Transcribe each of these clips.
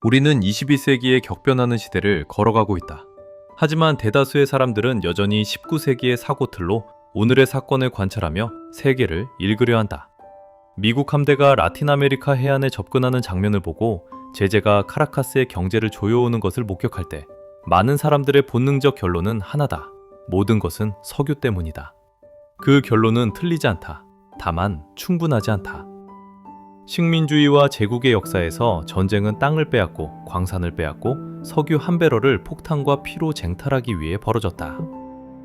우리는 21세기의 격변하는 시대를 걸어가고 있다. 하지만 대다수의 사람들은 여전히 19세기의 사고틀로 오늘의 사건을 관찰하며 세계를 읽으려 한다. 미국 함대가 라틴 아메리카 해안에 접근하는 장면을 보고 제재가 카라카스의 경제를 조여오는 것을 목격할 때 많은 사람들의 본능적 결론은 하나다. 모든 것은 석유 때문이다. 그 결론은 틀리지 않다. 다만 충분하지 않다. 식민주의와 제국의 역사에서 전쟁은 땅을 빼앗고 광산을 빼앗고 석유 한 배럴을 폭탄과 피로 쟁탈하기 위해 벌어졌다.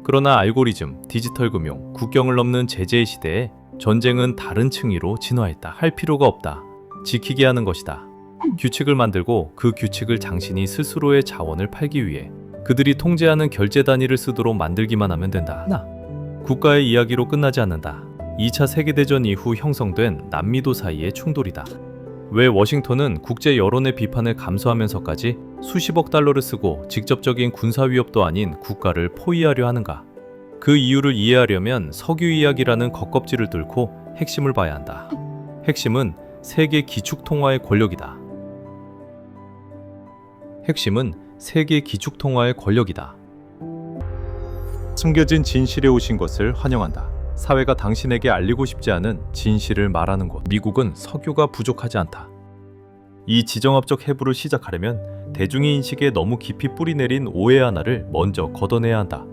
그러나 알고리즘, 디지털 금융, 국경을 넘는 제재의 시대에 전쟁은 다른 층위로 진화했다. 할 필요가 없다. 지키게 하는 것이다. 규칙을 만들고 그 규칙을 장신이 스스로의 자원을 팔기 위해 그들이 통제하는 결제 단위를 쓰도록 만들기만 하면 된다. 국가의 이야기로 끝나지 않는다. 2차 세계대전 이후 형성된 남미도 사이의 충돌이다. 왜 워싱턴은 국제 여론의 비판을 감수하면서까지 수십억 달러를 쓰고 직접적인 군사 위협도 아닌 국가를 포위하려 하는가? 그 이유를 이해하려면 석유 이야기라는 겉껍질을 뚫고 핵심을 봐야 한다. 핵심은 세계 기축통화의 권력이다. 핵심은 세계 기축통화의 권력이다. 숨겨진 진실에 오신 것을 환영한다. 사회가 당신에게 알리고 싶지 않은 진실을 말하는 곳. 미국은 석유가 부족하지 않다. 이 지정학적 해부를 시작하려면 대중의 인식에 너무 깊이 뿌리내린 오해 하나를 먼저 걷어내야 한다.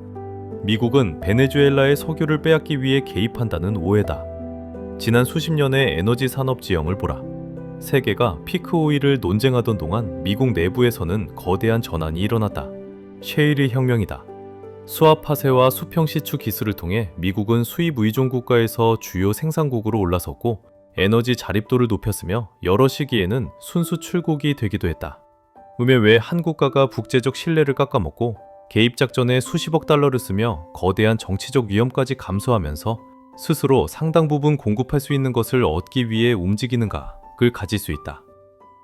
미국은 베네수엘라의 석유를 빼앗기 위해 개입한다는 오해다. 지난 수십 년의 에너지 산업 지형을 보라. 세계가 피크 오일을 논쟁하던 동안 미국 내부에서는 거대한 전환이 일어났다. 셰일의 혁명이다. 수압 파쇄와 수평 시추 기술을 통해 미국은 수입 의존 국가에서 주요 생산국으로 올라섰고 에너지 자립도를 높였으며 여러 시기에는 순수 출국이 되기도 했다. 음에 왜 한 국가가 국제적 신뢰를 깎아먹고 개입 작전에 수십억 달러를 쓰며 거대한 정치적 위험까지 감수하면서 스스로 상당 부분 공급할 수 있는 것을 얻기 위해 움직이는가를 가질 수 있다.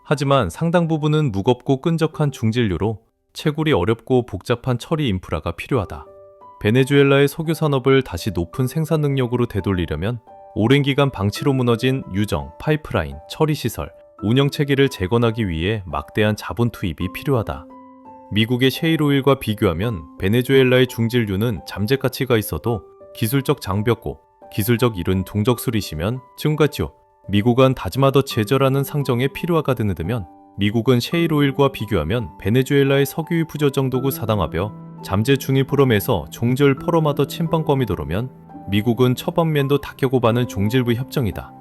하지만 상당 부분은 무겁고 끈적한 중진류로 채굴이 어렵고 복잡한 처리 인프라가 필요하다. 베네수엘라의 석유 산업을 다시 높은 생산 능력으로 되돌리려면 오랜 기간 방치로 무너진 유정, 파이프라인, 처리 시설, 운영 체계를 재건하기 위해 막대한 자본 투입이 필요하다. 미국의 셰일오일과 비교하면 베네수엘라의 중진류는 잠재 가치가 있어도 기술적 장벽고 기술적 이른 동적술이시면 증가지요. 미국은 다즈마더 제저라는 상정에 필요하가 드느드면 미국은 셰일오일과 비교하면 베네수엘라의 석유의 부저 정도구 사당하며 잠재 중위 포럼에서 종절 포럼하더 침방검이도로면 미국은 처방면도 다켜고반을 종질부 협정이다.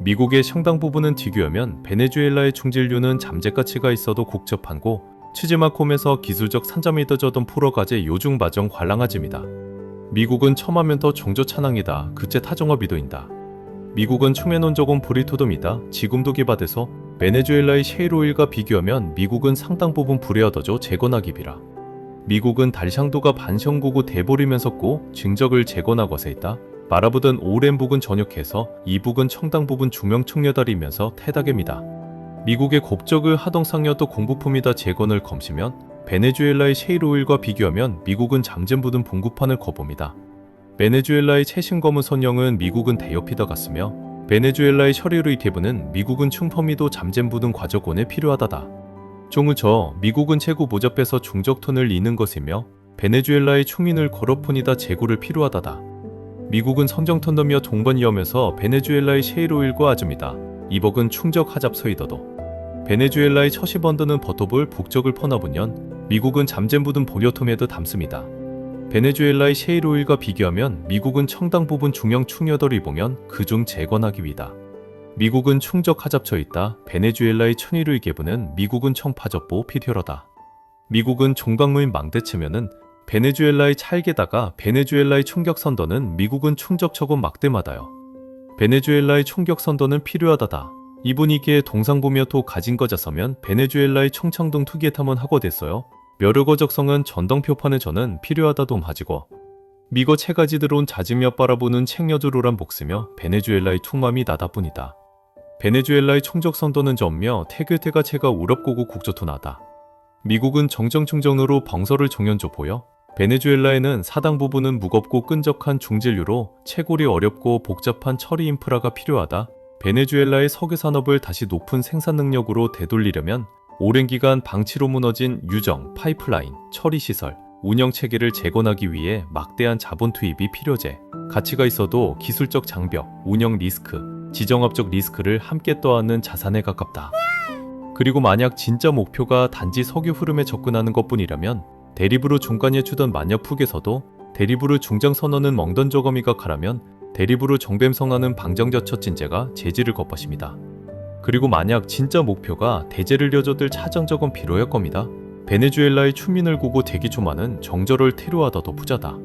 미국의 상당 부분은 비교하면 베네수엘라의 중진류는 잠재 가치가 있어도 국접한고 치즈마콤에서 기술적 산점이 더져던 포러가제 요중 바정 관랑하짐이다. 미국은 첨하면 더 종조 찬항이다. 그제 타종업이도인다. 미국은 충해논적은 브리토돔이다. 지금도 개발돼서 베네수엘라의 셰일오일과 비교하면 미국은 상당 부분 불에어더죠 재건하기비라. 미국은 달샹도가 반성고고 대보리면서 고 증적을 재건하고서 있다. 마라부든 오랜 북은 전역해서 이북은 청당 부분 중명청려다리면서 태다겜이다. 미국의 곱적을 하동상여도 공부품이다 재건을 검시면 베네수엘라의 셰일오일과 비교하면 미국은 잠재부든 봉구판을 거봅니다. 베네수엘라의 최신검은 선령은 미국은 대여피더 같으며 베네수엘라의 셔리루이 대부는 미국은 충펌이도 잠잼부든 과적원에 필요하다다. 종우저 미국은 최고 모접해서 중적톤을 이는 것이며 베네수엘라의 충민을 걸어푼이다 재고를 필요하다다. 미국은 선정턴더며 동번이하면서 베네수엘라의 셰일오일과 아줌이다. 이벅은 충적 하잡서이더도. 베네수엘라의 처시번드는 버터볼 북적을 퍼나보년 미국은 잠잼부든 보려톰에도 담습니다. 베네수엘라의 셰일오일과 비교하면 미국은 청당 부분 중형 충여덜이 보면 그중 재건하기 위다. 미국은 충적 하잡쳐 있다. 베네수엘라의 천일의 개부는 미국은 청파접보 피튀어러다. 미국은 종강무인 망대치면은 베네수엘라의 찰게다가 베네수엘라의 충격선더는 미국은 충적처고 막대마다요. 베네수엘라의 충격선더는 필요하다다. 이분이기에 동상보며 또 가진 거자서면 베네수엘라의 청창동 투기에 탐은 하고 됐어요. 멸류거적성은 전덩표판에 저는 필요하다도 마지고 미거 채가지 들어온 자지며 바라보는 책여주로란 복스며 베네수엘라의 퉁맘이 나다뿐이다. 베네수엘라의 총적선도는 점며 태교태가 채가 우럽고고 국조토나다. 미국은 정정충정으로 벙서를 종연조 보여 베네수엘라에는 사당 부분은 무겁고 끈적한 중진류로 채굴이 어렵고 복잡한 처리 인프라가 필요하다. 베네수엘라의 석유 산업을 다시 높은 생산 능력으로 되돌리려면 오랜 기간 방치로 무너진 유정, 파이프라인, 처리 시설, 운영 체계를 재건하기 위해 막대한 자본 투입이 필요제. 가치가 있어도 기술적 장벽, 운영 리스크, 지정학적 리스크를 함께 떠안는 자산에 가깝다. 그리고 만약 진짜 목표가 단지 석유 흐름에 접근하는 것뿐이라면 대리부를 중간에 주던 마녀 푹에서도 대리부를 중장 선언은 멍던 저거미가 가라면 대리부를 정뱀 성하는 방정저첫 진제가 재질을 겁것입니다. 그리고 만약 진짜 목표가 대제를 려줘들 차정적은 필요할 겁니다. 베네수엘라의 추민을 구고 대기초만은 정절을 테러하다도 부자다.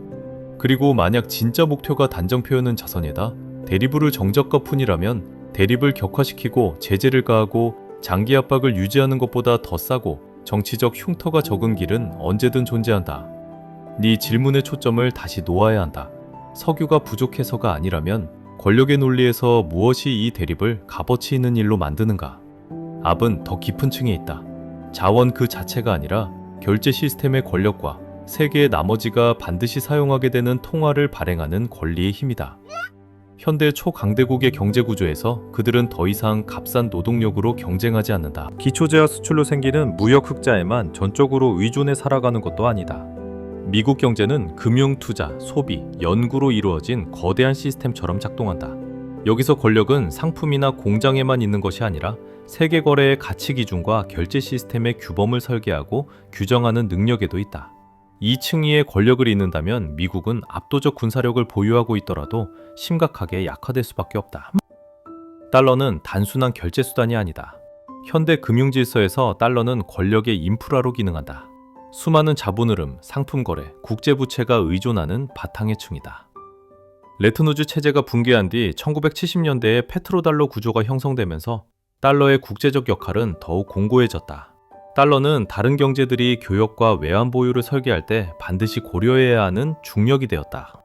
그리고 만약 진짜 목표가 단정 표현은 자선이다. 대립을 정적과 푼이라면 대립을 격화시키고 제재를 가하고 장기 압박을 유지하는 것보다 더 싸고 정치적 흉터가 적은 길은 언제든 존재한다. 네 질문의 초점을 다시 놓아야 한다. 석유가 부족해서가 아니라면 권력의 논리에서 무엇이 이 대립을 값어치 있는 일로 만드는가? 압은 더 깊은 층에 있다. 자원 그 자체가 아니라 결제 시스템의 권력과 세계의 나머지가 반드시 사용하게 되는 통화를 발행하는 권리의 힘이다. 현대 초강대국의 경제구조에서 그들은 더 이상 값싼 노동력으로 경쟁하지 않는다. 기초제와 수출로 생기는 무역 흑자에만 전적으로 의존해 살아가는 것도 아니다. 미국 경제는 금융, 투자, 소비, 연구로 이루어진 거대한 시스템처럼 작동한다. 여기서 권력은 상품이나 공장에만 있는 것이 아니라 세계 거래의 가치 기준과 결제 시스템의 규범을 설계하고 규정하는 능력에도 있다. 이 층위의 권력을 잇는다면 미국은 압도적 군사력을 보유하고 있더라도 심각하게 약화될 수밖에 없다. 달러는 단순한 결제 수단이 아니다. 현대 금융 질서에서 달러는 권력의 인프라로 기능한다. 수많은 자본 흐름, 상품 거래, 국제 부채가 의존하는 바탕의 층이다. 레트노즈 체제가 붕괴한 뒤 1970년대에 페트로달러 구조가 형성되면서 달러의 국제적 역할은 더욱 공고해졌다. 달러는 다른 경제들이 교역과 외환 보유를 설계할 때 반드시 고려해야 하는 중력이 되었다.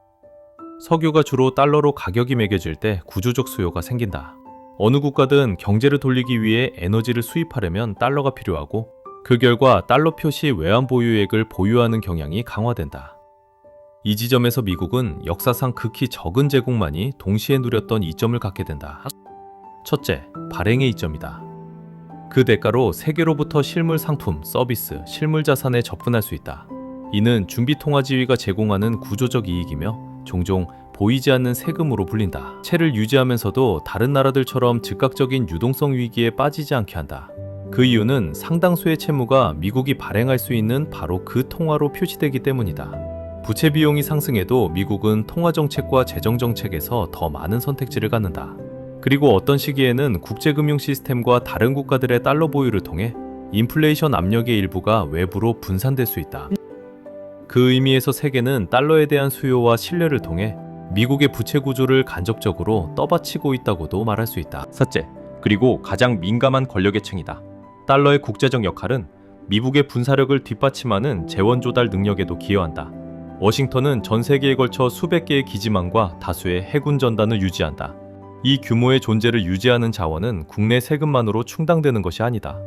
석유가 주로 달러로 가격이 매겨질 때 구조적 수요가 생긴다. 어느 국가든 경제를 돌리기 위해 에너지를 수입하려면 달러가 필요하고 그 결과 달러 표시 외환 보유액을 보유하는 경향이 강화된다. 이 지점에서 미국은 역사상 극히 적은 제국만이 동시에 누렸던 이점을 갖게 된다. 첫째, 발행의 이점이다. 그 대가로 세계로부터 실물 상품, 서비스, 실물 자산에 접근할 수 있다. 이는 준비통화지위가 제공하는 구조적 이익이며 종종 보이지 않는 세금으로 불린다. 채를 유지하면서도 다른 나라들처럼 즉각적인 유동성 위기에 빠지지 않게 한다. 그 이유는 상당수의 채무가 미국이 발행할 수 있는 바로 그 통화로 표시되기 때문이다. 부채 비용이 상승해도 미국은 통화정책과 재정정책에서 더 많은 선택지를 갖는다. 그리고 어떤 시기에는 국제금융 시스템과 다른 국가들의 달러 보유를 통해 인플레이션 압력의 일부가 외부로 분산될 수 있다. 그 의미에서 세계는 달러에 대한 수요와 신뢰를 통해 미국의 부채 구조를 간접적으로 떠받치고 있다고도 말할 수 있다. 셋째, 그리고 가장 민감한 권력의 층이다. 달러의 국제적 역할은 미국의 군사력을 뒷받침하는 재원 조달 능력에도 기여한다. 워싱턴은 전 세계에 걸쳐 수백 개의 기지망과 다수의 해군 전단을 유지한다. 이 규모의 존재를 유지하는 자원은 국내 세금만으로 충당되는 것이 아니다.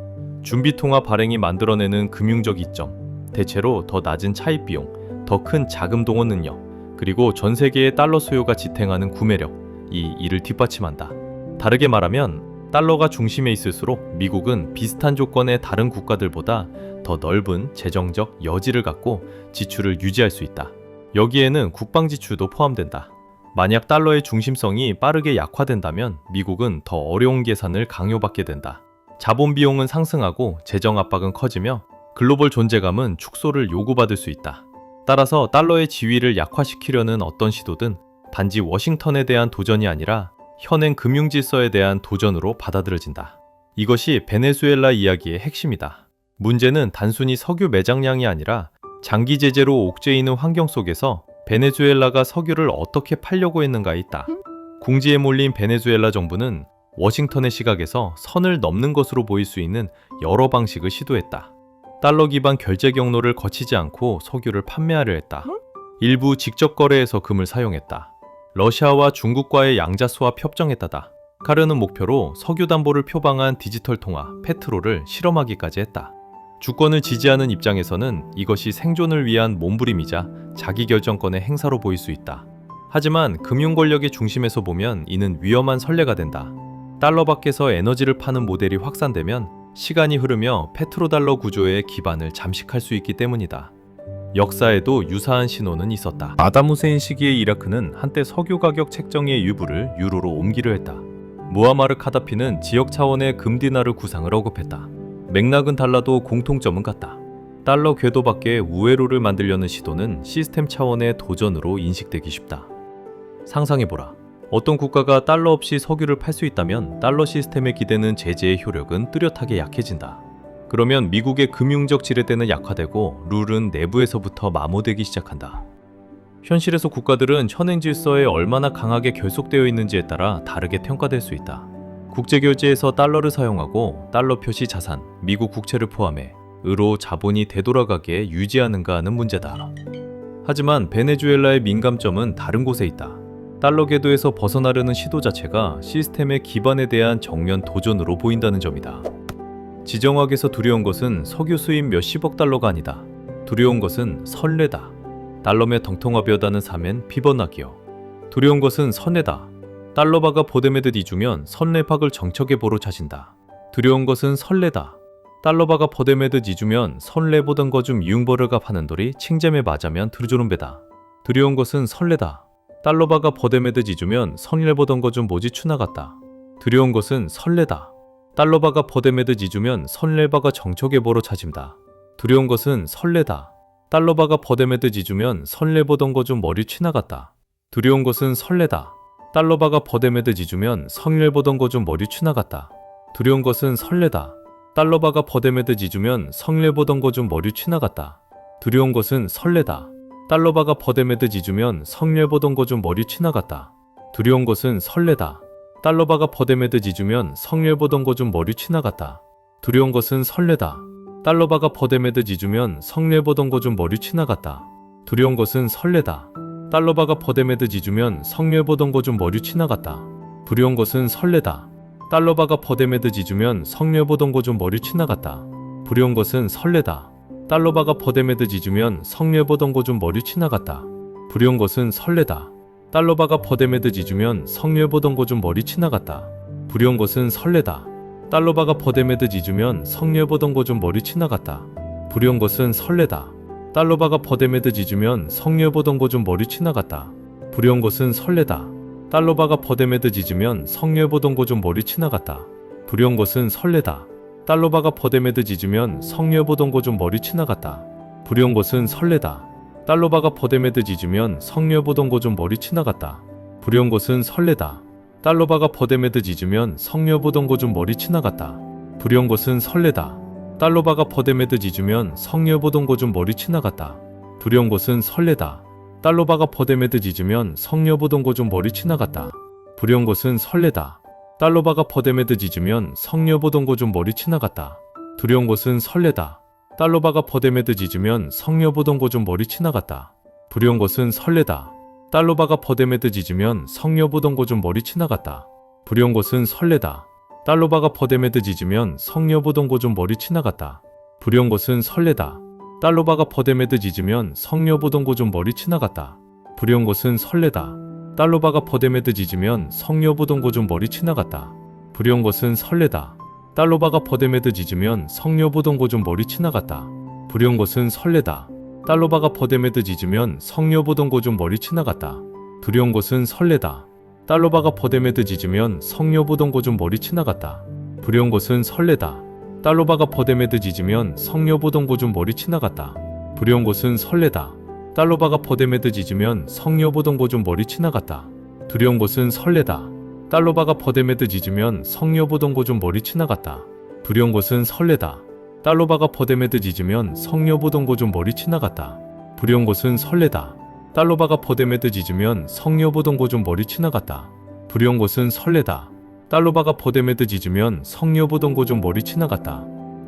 준비통화 발행이 만들어내는 금융적 이점, 대체로 더 낮은 차입 비용, 더 큰 자금 동원 능력, 그리고 전 세계의 달러 수요가 지탱하는 구매력, 이 이를 뒷받침한다. 다르게 말하면 달러가 중심에 있을수록 미국은 비슷한 조건의 다른 국가들보다 더 넓은 재정적 여지를 갖고 지출을 유지할 수 있다. 여기에는 국방 지출도 포함된다. 만약 달러의 중심성이 빠르게 약화된다면 미국은 더 어려운 계산을 강요받게 된다. 자본 비용은 상승하고 재정 압박은 커지며 글로벌 존재감은 축소를 요구받을 수 있다. 따라서 달러의 지위를 약화시키려는 어떤 시도든 단지 워싱턴에 대한 도전이 아니라 현행 금융 질서에 대한 도전으로 받아들여진다. 이것이 베네수엘라 이야기의 핵심이다. 문제는 단순히 석유 매장량이 아니라 장기 제재로 옥죄이는 환경 속에서 베네수엘라가 석유를 어떻게 팔려고 했는가에 있다. 궁지에 몰린 베네수엘라 정부는 워싱턴의 시각에서 선을 넘는 것으로 보일 수 있는 여러 방식을 시도했다. 달러 기반 결제 경로를 거치지 않고 석유를 판매하려 했다. 일부 직접 거래에서 금을 사용했다. 러시아와 중국과의 양자수합 협정에다다. 가려는 목표로 석유 담보를 표방한 디지털 통화 페트로를 실험하기까지 했다. 주권을 지지하는 입장에서는 이것이 생존을 위한 몸부림이자 자기결정권의 행사로 보일 수 있다. 하지만 금융 권력의 중심에서 보면 이는 위험한 선례가 된다. 달러 밖에서 에너지를 파는 모델이 확산되면 시간이 흐르며 페트로달러 구조의 기반을 잠식할 수 있기 때문이다. 역사에도 유사한 신호는 있었다. 사담 후세인 시기의 이라크는 한때 석유 가격 책정의 일부를 유로로 옮기려 했다. 무아마르 카다피는 지역 차원의 금디나르 구상을 언급했다. 맥락은 달라도 공통점은 같다. 달러 궤도 밖에 우회로를 만들려는 시도는 시스템 차원의 도전으로 인식되기 쉽다. 상상해보라. 어떤 국가가 달러 없이 석유를 팔 수 있다면 달러 시스템에 기대는 제재의 효력은 뚜렷하게 약해진다. 그러면 미국의 금융적 지렛대는 약화되고 룰은 내부에서부터 마모되기 시작한다. 현실에서 국가들은 현행 질서에 얼마나 강하게 결속되어 있는지에 따라 다르게 평가될 수 있다. 국제결제에서 달러를 사용하고 달러 표시 자산, 미국 국채를 포함해 으로 자본이 되돌아가게 유지하는가 하는 문제다. 하지만 베네수엘라의 민감점은 다른 곳에 있다. 달러 궤도에서 벗어나려는 시도 자체가 시스템의 기반에 대한 정면 도전으로 보인다는 점이다. 지정학에서 두려운 것은 석유 수입 몇십억 달러가 아니다. 두려운 것은 선례다. 달러매 덩통합여다는 사면 비번하기요. 두려운 것은 선례다. 달러바가 보데메드 뒤주면 선례박을 정척에 보로 차진다. 두려운 것은 선례다. 달러바가 보데메드 뒤주면 선례보던 거좀 이응버르가 파는 돌이 칭잼에 맞으면 드르조름배다. 두려운 것은 선례다. 달러바가 보데메드 뒤주면 선례보던 거좀 모지 추나갔다. 두려운 것은 선례다. 달러바가 보데메드 뒤주면 선례바가 정척에 보로 차진다. 두려운 것은 선례다. 달러바가 버데메드 지주면 선례보던 거 좀 머리 쥐나갔다. 두려운 것은 선례다. 달러바가 버데메드 지주면 성례보던 거 좀 머리 쥐나갔다. 두려운 것은 선례다. 달러바가 버데메드 지주면 성례보던 거 좀 머리 쥐나갔다. 두려운 것은 선례다. 달러바가 버데메드 지주면 성례보던 거 좀 머리 쥐나갔다. 두려운 것은 선례다. 달러바가 버데메드 지주면 성례보던 거 좀 머리 쥐나갔다. 두려운 것은 선례다. 달러바가 버데메드 지주면 성례보던 거 좀 머리 쥐나갔다. 두려운 것은 설레다. 달러바가 버데메드 지주면 성례보던 거 좀 머리 쥐나갔다. 두려운 것은 설레다. 달러바가 버데메드 지주면 성례보던 거 좀 머리 쥐나갔다. 두려운 것은 설레다. 달러바가 버데메드 지주면 성례보던 거 좀 머리 쥐나갔다. 두려운 것은 설레다. 달러바가 버데메드 지주면 성례보던 거 좀 머리 쥐나갔다. 두려운 것은 설레다. 달러바가 버데메드 지주면 성례보던 거 좀 머리 쥐나갔다. 두려운 것은 설레다. 달러바가 버데메드 지주면 성례보던 거 좀 머리 쥐나갔다. 두려운 것은 설레다. 달러바가 버데메드 지주면 성례보던 거 좀 머리 쥐나갔다. 두려운 것은 설레다. 달러바가 버데메드 지주면 성례보던 거 좀 머리 쥐나갔다. 두려운 것은 설레다. 달러바가 버데메드 지주면 성례보던 거 좀 머리 쥐나갔다. 두려운 것은 설레다. 달러바가 버데메드 지주면 성례보던 거 좀 머리 쥐나갔다. 두려운 것은 설레다. 달러바가 버데메드 지주면 성례보던 거 좀 머리 쥐나갔다. 두려운 것은 설레다. 달러바가 버데메드 지주면 성례보던 거 좀 머리 쥐나갔다. 두려운 것은 설레다. 달러바가 버데메드 지주면 성례보던 거 좀 머리 쥐나갔다. 두려운 것은 설레다. 달러바가 버데메드 지주면 성례보던 거 좀 머리 쥐나갔다. 두려운 것은 설레다. 달러바가 버데메드 지주면 성례보던 거 좀 머리 쥐나갔다. 두려운 것은 설레다. 달러바가 버데메드 지주면 성례보던 거 좀 머리 쥐나갔다. 두려운 것은 설레다. 달러바가 버데메드 지주면 성례보던 거 좀 머리 쥐나갔다. 두려운 것은 설레다. 달러바가 버데메드 지주면 성례보던 거 좀 머리 쥐나갔다. 두려운 것은 설레다. 달러바가 버데메드 지주면 성례보던 거 좀 머리 쥐나갔다. 두려운 것은 설레다. 달러바가 버데메드 지주면 성례보던 거 좀 머리 쥐나갔다. 두려운 것은 설레다. 달러바가 버데메드 지주면 성례보던 거 좀 머리 쥐나갔다. 두려운 것은 설레다. 달러바가 버데메드 지주면 성례보던 거 좀 머리 쥐나갔다. 두려운 것은 설레다. 달러바가 버데메드 지주면 성례보던 거 좀 머리 쥐나갔다. 두려운 것은 설레다. 달러바가 버데메드 지주면 성례보던 거 좀 머리 쥐나갔다. 두려운 것은 설레다. 달러바가 버데메드 지주면 성례보던 거 좀 머리 쥐나갔다. 두려운 것은 설레다. 달러바가 버데메드 지주면 성례보던 거 좀 머리 쥐나갔다. 두려운 것은 설레다. 달러바가 버데메드 지주면 성례보던 거 좀 머리 쥐나갔다.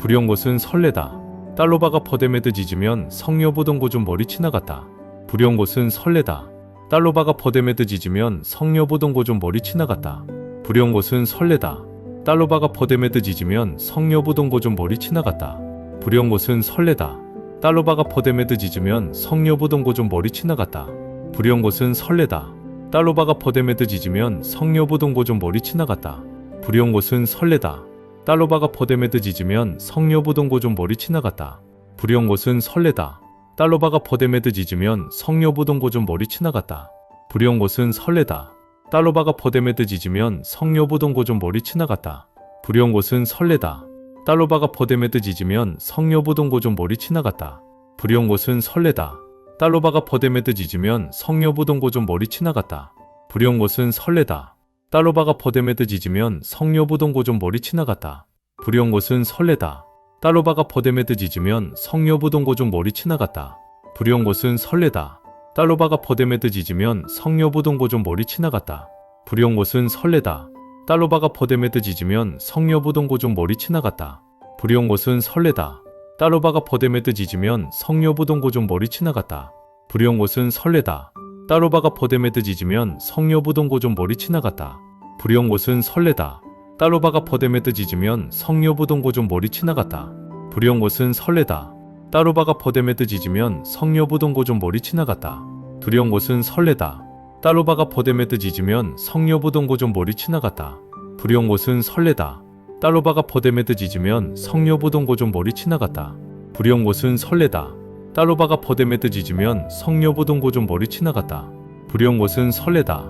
두려운 것은 설레다. 달러바가 버데메드 지주면 성례보던 거 좀 머리 쥐나갔다. 두려운 것은 설레다. 달러바가 버데메드 지주면 성례보던 거 좀 머리 쥐나갔다. 두려운 것은 설레다. 달러바가 버데메드 지주면 성례보던 거 좀 머리 쥐나갔다. 두려운 것은 설레다. 달러바가 버데메드 지주면 성례보던 거 좀 머리 쥐나갔다. 두려운 것은 설레다. 달러바가 버데메드 지주면 성례보던 거 좀 머리 쥐나갔다. 두려운 것은 설레다. 달러바가 퍼데메드 짖으면 성녀부동고좀 머리 치나갔다. 불의한 것은 설레다. 달러바가 퍼데메드 짖으면 성녀부동고좀 머리 치나갔다. 불의한 것은 설레다. 달러바가 퍼데메드 짖으면 성녀부동고좀 머리 치나갔다. 불의한 것은 설레다. 달러바가 퍼데메드 짖으면 성녀부동고좀 머리 치나갔다. 불의한 것은 설레다. 달러바가 퍼데메드 짖으면 성녀부동고좀 머리 치나갔다. 불의한 것은 설레다. 달러바가 퍼데메드 짖으면 성녀부동고좀 머리 치나갔다. 불의한 것은 설레다. 달러바가 퍼데메드 짖으면 성녀부동고좀 머리 치나갔다. 불의한 것은 설레다. 달러바가 퍼데메드 짖으면 성녀부동고좀 머리 치나갔다. 불의한 것은 설레다. 달러바가 퍼데메드 짖으면 성녀부동고좀 머리 치나갔다. 불의한 것은 설레다. 달러바가 퍼데메드 짖으면 성녀부동고좀 머리 치나갔다. 불의한 것은 설레다. 달러바가 퍼데메드 짖으면 성녀부동고좀 머리 치나갔다. 불의한 것은 설레다. 달러바가 퍼데메드 짖으면 성녀부동고좀 머리 치나갔다. 불의한 것은 설레다. 달러바가 퍼데메드 짖으면 성녀부동고좀 머리 치나갔다. 불의한 것은 설레다. 달러바가 퍼데메드 짖으면 성녀부동고좀 머리 치나갔다. 불의한 것은 설레다. 달러바가 퍼데메드 짖으면 성녀부동고좀 머리 치나갔다. 불의한 것은 설레다. 달러바가 퍼데메드 짖으면 성녀부동고좀 머리 치나갔다. 불의한 것은 설레다.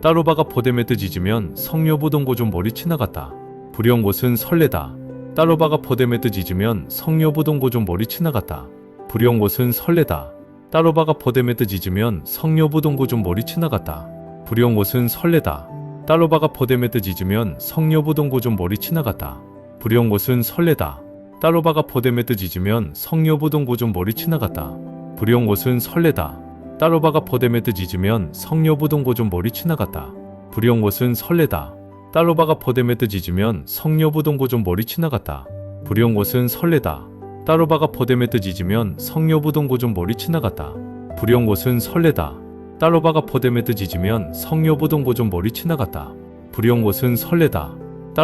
달러바가 퍼데메드 짖으면 성녀부동고좀 머리 치나갔다. 불의한 것은 설레다. 달러바가 퍼데메드 짖으면 성녀부동고좀 머리 치나갔다. 불의한 것은 설레다. 달러바가 퍼데메드 짖으면 성녀부동고좀 머리 치나갔다. 불의한 것은 설레다. 달러바가 퍼데메드 짖으면 성녀부동고좀 머리 치나갔다. 불의한 것은 설레다. 달러바가 퍼데메드 짖으면 성녀부동고좀 머리 치나갔다. 불의한 것은 설레다. 달러바가 퍼데메드 짖으면 성녀부동고좀 머리 치나갔다. 불의한 것은 설레다. 달러바가 퍼데메드 짖으면 성녀부동고좀 머리 치나갔다. 불의한 것은 설레다. 달러바가 퍼데메드 짖으면 성녀부동고좀 머리 치나갔다. 불의한 것은 설레다. 달러바가 퍼데메드 짖으면 성녀부동고좀 머리 치나갔다. 불의한 것은 설레다.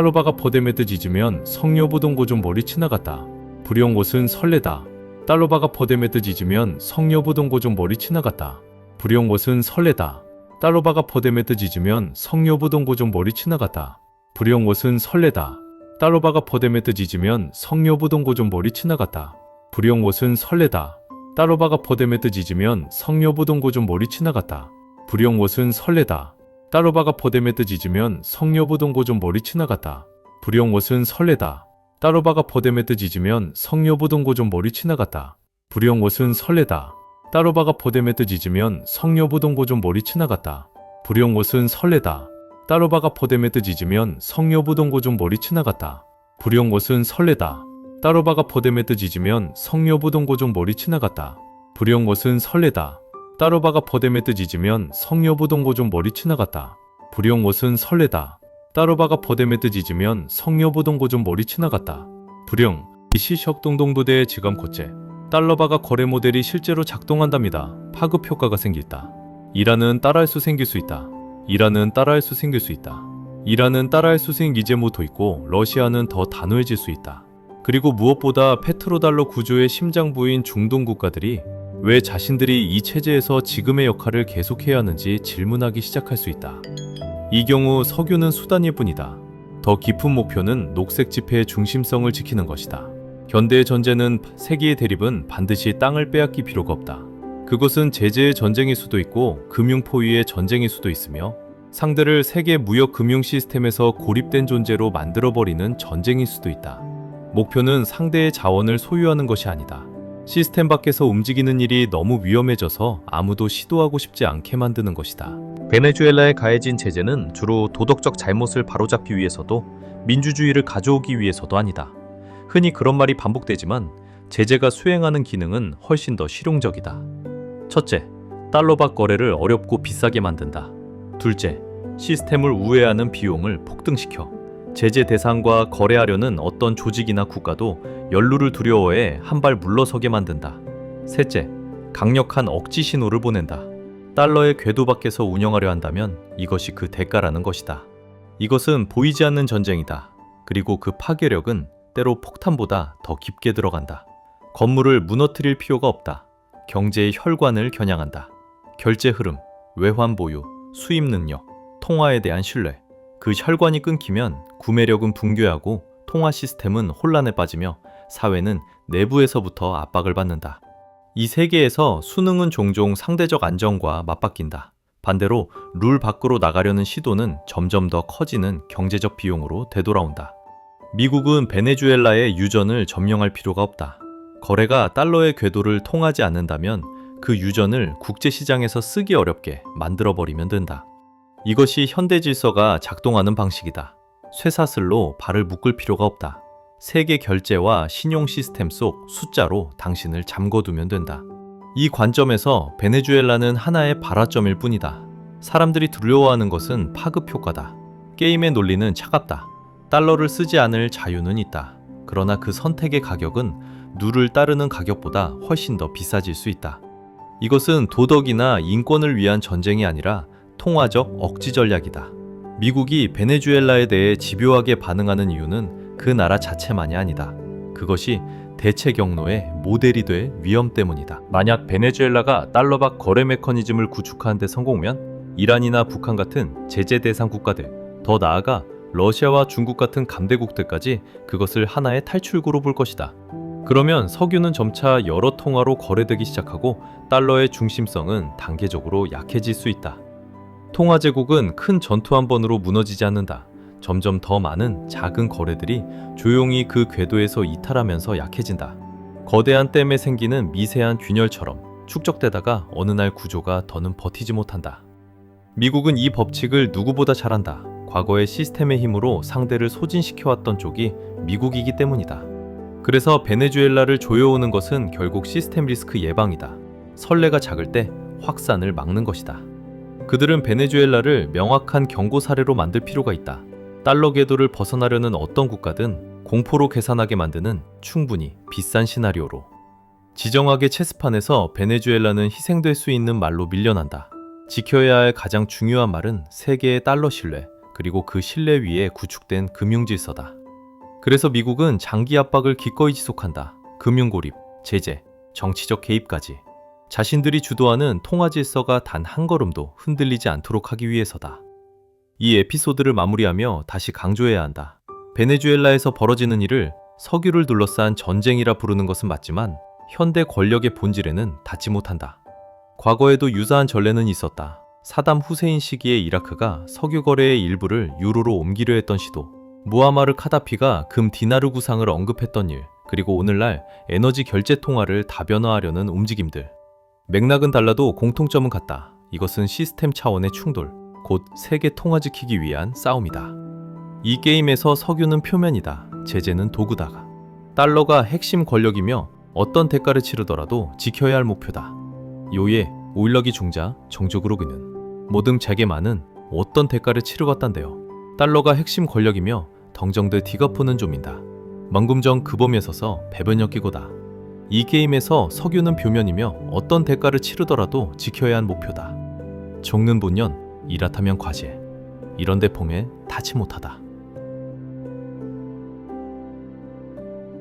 달러바가 퍼데메드 짖으면 성녀부동고좀 머리 치나갔다. 불의한 것은 설레다. 달러바가 퍼데메드 짖으면 성녀부동고좀 머리 치나갔다. 불의한 것은 설레다. 달러바가 퍼데메드 짖으면 성녀부동고좀 머리 치나갔다. 불의한 것은 설레다. 달러바가 퍼데메드 짖으면 성녀부동고좀 머리 치나갔다. 불의한 것은 설레다. 달러바가 퍼데메드 짖으면 성녀부동고좀 머리 치나갔다. 불의한 것은 설레다. 달러바가 퍼데메드 짖으면 성녀부동고좀 머리 치나갔다. 불의한 것은 설레다. 달러바가 퍼데메드 짖으면 성녀부동고좀 머리 치나갔다. 불의한 것은 설레다. 달러바가 퍼데메드 짖으면 성녀부동고좀 머리 치나갔다. 불의한 것은 설레다. 달러바가 퍼데메드 짖으면 성녀부동고좀 머리 치나갔다. 불의한 것은 설레다. 달러바가 퍼데메드 짖으면 성녀부동고좀 머리 치나갔다. 불의한 것은 설레다. 달러바가 퍼데메드 짖으면 성녀부동고좀 머리 치나갔다. 불의한 것은 설레다. 달러바가 퍼데메드 짖으면 성녀부동고좀 머리 치나갔다. 불영, 시석동동도대의 지감코째. 달러바가 거래 모델이 실제로 작동한답니다. 파급 효과가 생길다. 이라는 따라할 수 생길 수 있다. 이라는 따라할 수 생길 수 있다. 이라는 따라할 수 생기제모도 있고 러시아는 더 단호해질 수 있다. 그리고 무엇보다 페트로달러 구조의 심장부인 중동 국가들이 왜 자신들이 이 체제에서 지금의 역할을 계속해야 하는지 질문하기 시작할 수 있다. 이 경우 석유는 수단일 뿐이다. 더 깊은 목표는 녹색 지폐의 중심성을 지키는 것이다. 현대의 전쟁은 세계의 대립은 반드시 땅을 빼앗길 필요가 없다. 그것은 제재의 전쟁일 수도 있고 금융 포위의 전쟁일 수도 있으며 상대를 세계 무역 금융 시스템에서 고립된 존재로 만들어버리는 전쟁일 수도 있다. 목표는 상대의 자원을 소유하는 것이 아니다. 시스템 밖에서 움직이는 일이 너무 위험해져서 아무도 시도하고 싶지 않게 만드는 것이다. 베네수엘라에 가해진 제재는 주로 도덕적 잘못을 바로잡기 위해서도 민주주의를 가져오기 위해서도 아니다. 흔히 그런 말이 반복되지만 제재가 수행하는 기능은 훨씬 더 실용적이다. 첫째, 달러바 거래를 어렵고 비싸게 만든다. 둘째, 시스템을 우회하는 비용을 폭등시켜. 제재 대상과 거래하려는 어떤 조직이나 국가도 연루를 두려워해 한 발 물러서게 만든다. 셋째, 강력한 억지 신호를 보낸다. 달러의 궤도 밖에서 운영하려 한다면 이것이 그 대가라는 것이다. 이것은 보이지 않는 전쟁이다. 그리고 그 파괴력은 때로 폭탄보다 더 깊게 들어간다. 건물을 무너뜨릴 필요가 없다. 경제의 혈관을 겨냥한다. 결제 흐름, 외환 보유, 수입 능력, 통화에 대한 신뢰. 그 혈관이 끊기면 구매력은 붕괴하고 통화 시스템은 혼란에 빠지며 사회는 내부에서부터 압박을 받는다. 이 세계에서 수능은 종종 상대적 안정과 맞바뀐다. 반대로 룰 밖으로 나가려는 시도는 점점 더 커지는 경제적 비용으로 되돌아온다. 미국은 베네수엘라의 유전을 점령할 필요가 없다. 거래가 달러의 궤도를 통하지 않는다면 그 유전을 국제시장에서 쓰기 어렵게 만들어버리면 된다. 이것이 현대 질서가 작동하는 방식이다. 쇠사슬로 발을 묶을 필요가 없다. 세계 결제와 신용 시스템 속 숫자로 당신을 잠궈두면 된다. 이 관점에서 베네수엘라는 하나의 발화점일 뿐이다. 사람들이 두려워하는 것은 파급 효과다. 게임의 논리는 차갑다. 달러를 쓰지 않을 자유는 있다. 그러나 그 선택의 가격은 누를 따르는 가격보다 훨씬 더 비싸질 수 있다. 이것은 도덕이나 인권을 위한 전쟁이 아니라 통화적 억지 전략이다. 미국이 베네수엘라에 대해 집요하게 반응하는 이유는 그 나라 자체만이 아니다. 그것이 대체 경로의 모델이 될 위험 때문이다. 만약 베네수엘라가 달러박 거래 메커니즘을 구축하는 데 성공하면 이란이나 북한 같은 제재 대상 국가들, 더 나아가 러시아와 중국 같은 강대국들까지 그것을 하나의 탈출구로 볼 것이다. 그러면 석유는 점차 여러 통화로 거래되기 시작하고 달러의 중심성은 단계적으로 약해질 수 있다. 통화 제국은 큰 전투 한 번으로 무너지지 않는다. 점점 더 많은 작은 거래들이 조용히 그 궤도에서 이탈하면서 약해진다. 거대한 댐에 생기는 미세한 균열처럼 축적되다가 어느 날 구조가 더는 버티지 못한다. 미국은 이 법칙을 누구보다 잘 안다. 과거의 시스템의 힘으로 상대를 소진시켜왔던 쪽이 미국이기 때문이다. 그래서 베네수엘라를 조여오는 것은 결국 시스템 리스크 예방이다. 선례가 작을 때 확산을 막는 것이다. 그들은 베네수엘라를 명확한 경고 사례로 만들 필요가 있다. 달러 궤도를 벗어나려는 어떤 국가든 공포로 계산하게 만드는 충분히 비싼 시나리오로. 지정학의 체스판에서 베네수엘라는 희생될 수 있는 말로 밀려난다. 지켜야 할 가장 중요한 말은 세계의 달러 신뢰, 그리고 그 신뢰 위에 구축된 금융 질서다. 그래서 미국은 장기 압박을 기꺼이 지속한다. 금융 고립, 제재, 정치적 개입까지. 자신들이 주도하는 통화 질서가 단 한 걸음도 흔들리지 않도록 하기 위해서다. 이 에피소드를 마무리하며 다시 강조해야 한다. 베네수엘라에서 벌어지는 일을 석유를 둘러싼 전쟁이라 부르는 것은 맞지만 현대 권력의 본질에는 닿지 못한다. 과거에도 유사한 전례는 있었다. 사담 후세인 시기의 이라크가 석유 거래의 일부를 유로로 옮기려 했던 시도, 무아마르 카다피가 금 디나르 구상을 언급했던 일, 그리고 오늘날 에너지 결제 통화를 다변화하려는 움직임들. 맥락은 달라도 공통점은 같다. 이것은 시스템 차원의 충돌, 곧 세계 통화 지키기 위한 싸움이다. 이 게임에서 석유는 표면이다. 제재는 도구다. 달러가 핵심 권력이며 어떤 대가를 치르더라도 지켜야 할 목표다. 요예, 오일러기 중자, 정적으로 그는 모든 재계만은 어떤 대가를 치르겠단데요. 달러가 핵심 권력이며 덩정들 디가포는 좀인다. 만금정 그 범위에 서서 배변역 끼고다. 이 게임에서 석유는 표면이며 어떤 대가를 치르더라도 지켜야 한 목표다. 적는 본연, 이라타면 과제. 이런 데 폼에 닿지 못하다.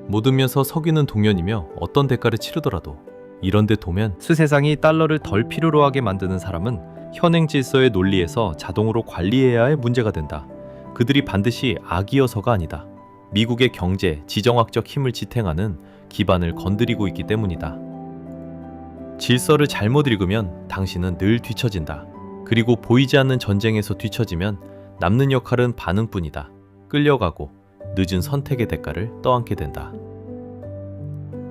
모든 면서 석유는 동면이며 어떤 대가를 치르더라도 이런 데 도면 스세상이 달러를 덜 필요로 하게 만드는 사람은 현행 질서의 논리에서 자동으로 관리해야 할 문제가 된다. 그들이 반드시 악이어서가 아니다. 미국의 경제, 지정학적 힘을 지탱하는 기반을 건드리고 있기 때문이다. 질서를 잘못 읽으면 당신은 늘 뒤처진다. 그리고 보이지 않는 전쟁에서 뒤처지면 남는 역할은 반응뿐이다. 끌려가고 늦은 선택의 대가를 떠안게 된다.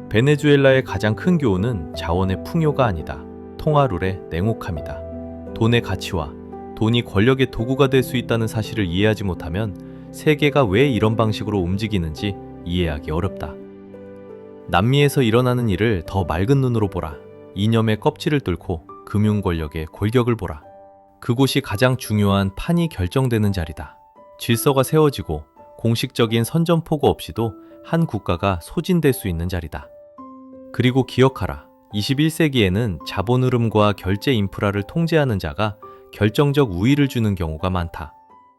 베네수엘라의 가장 큰 교훈은 자원의 풍요가 아니다. 통화룰의 냉혹함이다. 돈의 가치와 돈이 권력의 도구가 될 수 있다는 사실을 이해하지 못하면 세계가 왜 이런 방식으로 움직이는지 이해하기 어렵다. 남미에서 일어나는 일을 더 맑은 눈으로 보라. 이념의 껍질을 뚫고 금융 권력의 골격을 보라. 그곳이 가장 중요한 판이 결정되는 자리다. 질서가 세워지고 공식적인 선전포고 없이도 한 국가가 소진될 수 있는 자리다. 그리고 기억하라. 21세기에는 자본 흐름과 결제 인프라를 통제하는 자가 결정적 우위를 주는 경우가 많다.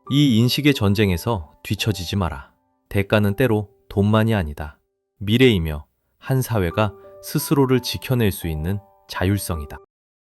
이 인식의 전쟁에서 뒤처지지 마라. 대가는 때로 돈만이 아니다. 미래이며 한 사회가 스스로를 지켜낼 수 있는 자율성이다.